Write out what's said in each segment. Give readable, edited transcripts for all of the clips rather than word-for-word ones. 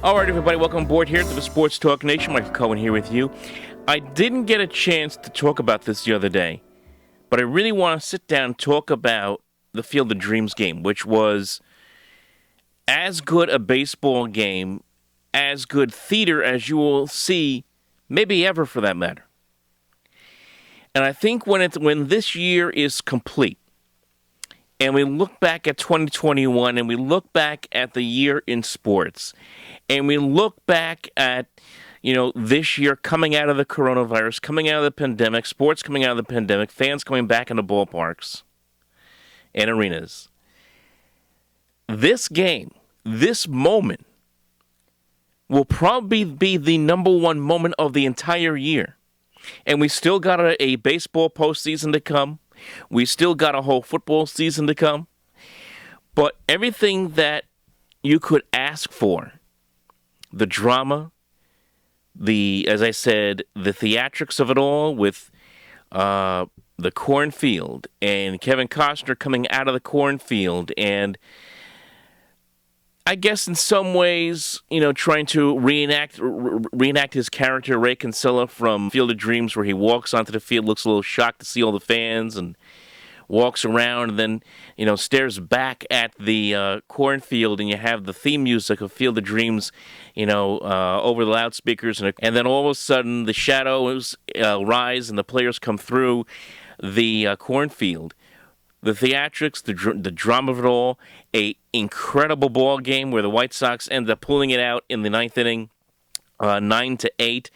All right, everybody, welcome aboard here to the Sports Talk Nation. Michael Cohen here with you. I didn't get a chance to talk about this the other day, but I really want to sit down and talk about the Field of Dreams game, which was as good a baseball game, as good theater as you will see, maybe ever for that matter. And I think when this year is complete, and we look back at 2021, and we look back at the year in sports, and we look back at, this year coming out of the coronavirus, coming out of the pandemic, sports coming out of the pandemic, fans coming back into ballparks and arenas. This game, this moment, will probably be the number one moment of the entire year. And we still got a baseball postseason to come. We still got a whole football season to come. But everything that you could ask for, the drama, as I said, the theatrics of it all with the cornfield and Kevin Costner coming out of the cornfield and I guess in some ways, trying to reenact his character, Ray Kinsella from Field of Dreams, where he walks onto the field, looks a little shocked to see all the fans, and walks around, and then, stares back at the cornfield, and you have the theme music of Field of Dreams, over the loudspeakers, and then all of a sudden the shadows rise and the players come through the cornfield. The theatrics, the drama of it all, a incredible ball game where the White Sox ended up pulling it out in the ninth inning, 9-8.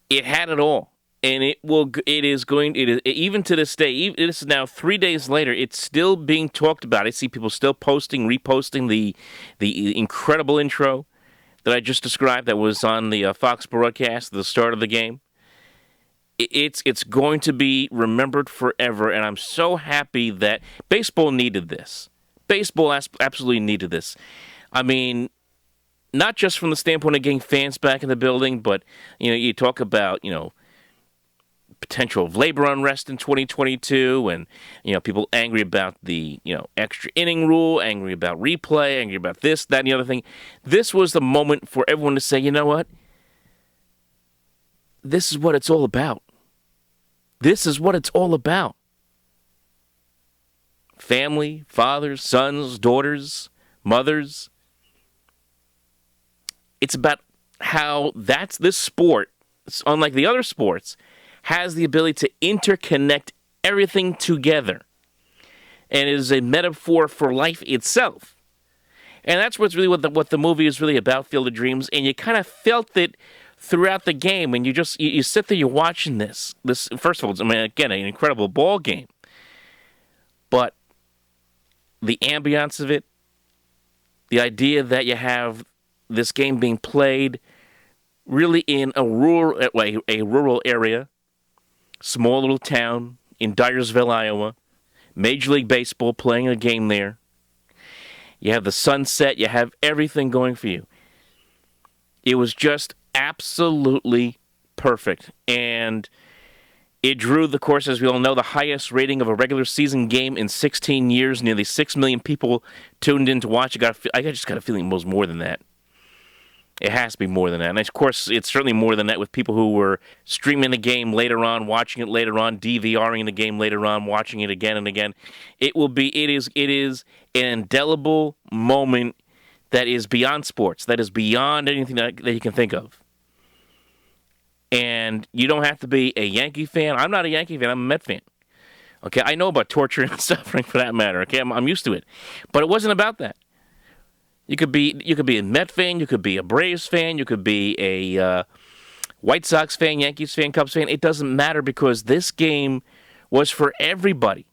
It had it all, and even to this day. It is now 3 days later. It's still being talked about. I see people still reposting the incredible intro that I just described that was on the Fox broadcast at the start of the game. It's going to be remembered forever, and I'm so happy that baseball needed this. Baseball absolutely needed this. I mean, not just from the standpoint of getting fans back in the building, but, you talk about, potential of labor unrest in 2022, and, people angry about the, extra inning rule, angry about replay, angry about this, that, and the other thing. This was the moment for everyone to say, you know what? This is what it's all about. This is what it's all about. Family, fathers, sons, daughters, mothers. It's about how this sport, unlike the other sports, has the ability to interconnect everything together. And it is a metaphor for life itself. And that's what's really what the movie is really about, Field of Dreams. And you kind of felt it throughout the game, and you sit there, you're watching this. First of all, again, an incredible ball game. But the ambiance of it, the idea that you have this game being played really in a rural area, small little town in Dyersville, Iowa, Major League Baseball playing a game there. You have the sunset, you have everything going for you. It was just absolutely perfect, and it drew, of course, as we all know, the highest rating of a regular season game in 16 years. Nearly 6 million people tuned in to watch it. I just got a feeling it was more than that. It has to be more than that. And, of course, it's certainly more than that with people who were streaming the game later on, watching it later on, DVRing the game later on, watching it again and again. It is an indelible moment that is beyond sports, that is beyond anything that you can think of. And you don't have to be a Yankee fan. I'm not a Yankee fan. I'm a Met fan. Okay, I know about torture and suffering for that matter. Okay, I'm used to it. But it wasn't about that. You could be a Met fan. You could be a Braves fan. You could be a White Sox fan, Yankees fan, Cubs fan. It doesn't matter because this game was for everybody.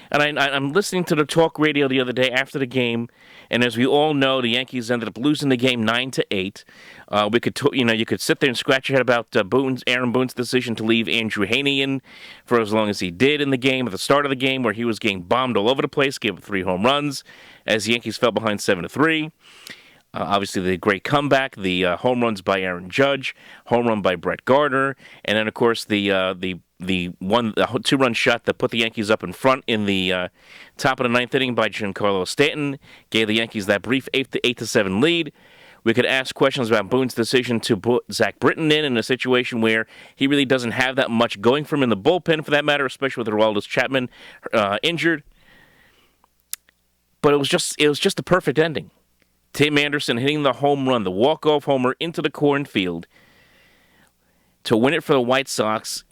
And I'm listening to the talk radio the other day after the game, and as we all know, the Yankees ended up losing the game 9-8. You could sit there and scratch your head about Aaron Boone's decision to leave Andrew Haney in for as long as he did in the game at the start of the game, where he was getting bombed all over the place, gave up 3 home runs as the Yankees fell behind 7-3. Obviously, the great comeback, the home runs by Aaron Judge, home run by Brett Gardner, and then of course the 2-run shot that put the Yankees up in front in the top of the ninth inning by Giancarlo Stanton gave the Yankees that brief 8-7 lead. We could ask questions about Boone's decision to put Zach Britton in a situation where he really doesn't have that much going for him in the bullpen, for that matter, especially with Aroldis Chapman injured. But it was just a perfect ending. Tim Anderson hitting the home run, the walk-off homer into the cornfield to win it for the White Sox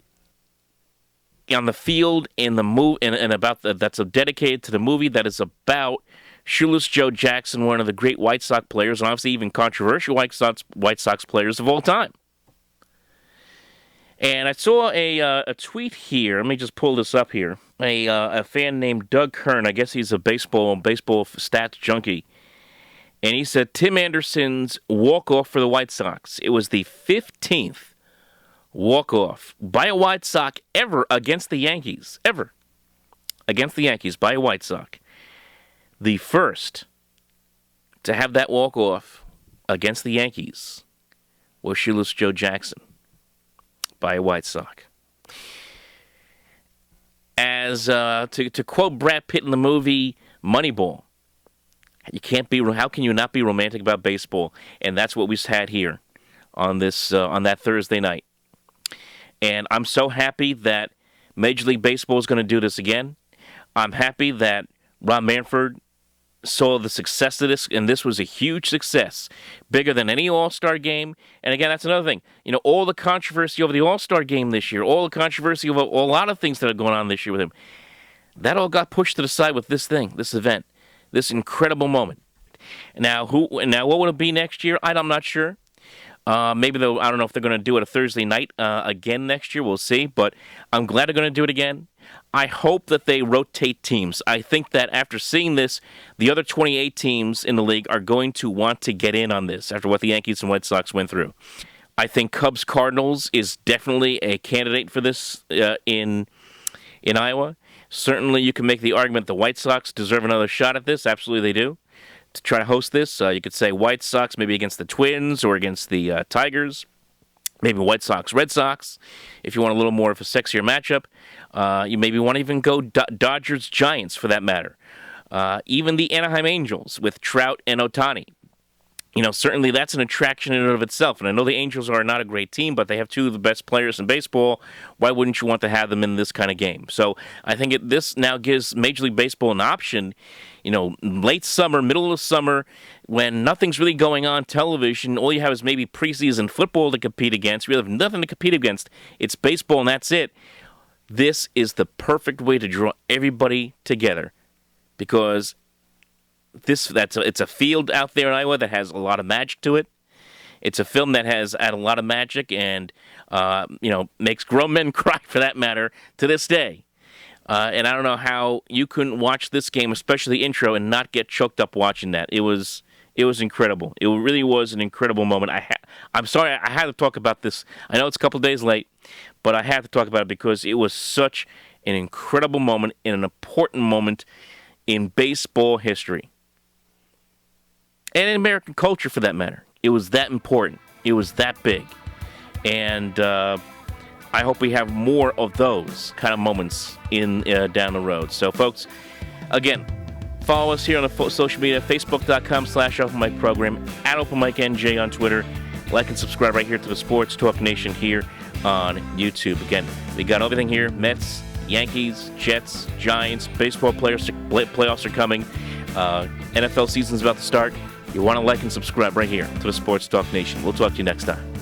on the field in the move and about that's dedicated to the movie that is about Shoeless Joe Jackson, one of the great White Sox players, and obviously even controversial White Sox players of all time. And I saw a tweet here. Let me just pull this up here. A fan named Doug Kern. I guess he's a baseball stats junkie. And he said Tim Anderson's walk-off for the White Sox. It was the 15th walk-off by a White Sox ever against the Yankees. Ever. Against the Yankees by a White Sox. The first to have that walk-off against the Yankees was Shoeless Joe Jackson by a White Sox. As to quote Brad Pitt in the movie Moneyball, how can you not be romantic about baseball? And that's what we had here on that Thursday night. And I'm so happy that Major League Baseball is going to do this again. I'm happy that Rob Manfred saw the success of this, and this was a huge success, bigger than any All-Star game. And again, that's another thing. All the controversy over the All-Star game this year, all the controversy over a lot of things that are going on this year with him, that all got pushed to the side with this event, this incredible moment. Now, what will it be next year? I'm not sure. Maybe I don't know if they're going to do it a Thursday night again next year. We'll see. But I'm glad they're going to do it again. I hope that they rotate teams. I think that after seeing this, the other 28 teams in the league are going to want to get in on this after what the Yankees and White Sox went through. I think Cubs-Cardinals is definitely a candidate for this in Iowa. Certainly, you can make the argument the White Sox deserve another shot at this. Absolutely, they do. To try to host this, you could say White Sox maybe against the Twins or against the Tigers. Maybe White Sox, Red Sox, if you want a little more of a sexier matchup. You maybe want to even go Dodgers, Giants, for that matter. Even the Anaheim Angels with Trout and Ohtani. Certainly that's an attraction in and of itself. And I know the Angels are not a great team, but they have two of the best players in baseball. Why wouldn't you want to have them in this kind of game? So I think this now gives Major League Baseball an option, late summer, middle of summer, when nothing's really going on television. All you have is maybe preseason football to compete against. You really have nothing to compete against. It's baseball, and that's it. This is the perfect way to draw everybody together because it's a field out there in Iowa that has a lot of magic to it. It's a film that has had a lot of magic and makes grown men cry, for that matter, to this day. And I don't know how you couldn't watch this game, especially the intro, and not get choked up watching that. It was incredible. It really was an incredible moment. I'm sorry I had to talk about this. I know it's a couple days late, but I had to talk about it because it was such an incredible moment and an important moment in baseball history. And in American culture, for that matter. It was that important. It was that big. And I hope we have more of those kind of moments down the road. So, folks, again, follow us here on the social media, facebook.com/Open Mic Program, @OpenMicNJ on Twitter. Like and subscribe right here to the Sports Talk Nation here on YouTube. Again, we got everything here. Mets, Yankees, Jets, Giants, baseball playoffs are coming. NFL season's about to start. You want to like and subscribe right here to the Sports Talk Nation. We'll talk to you next time.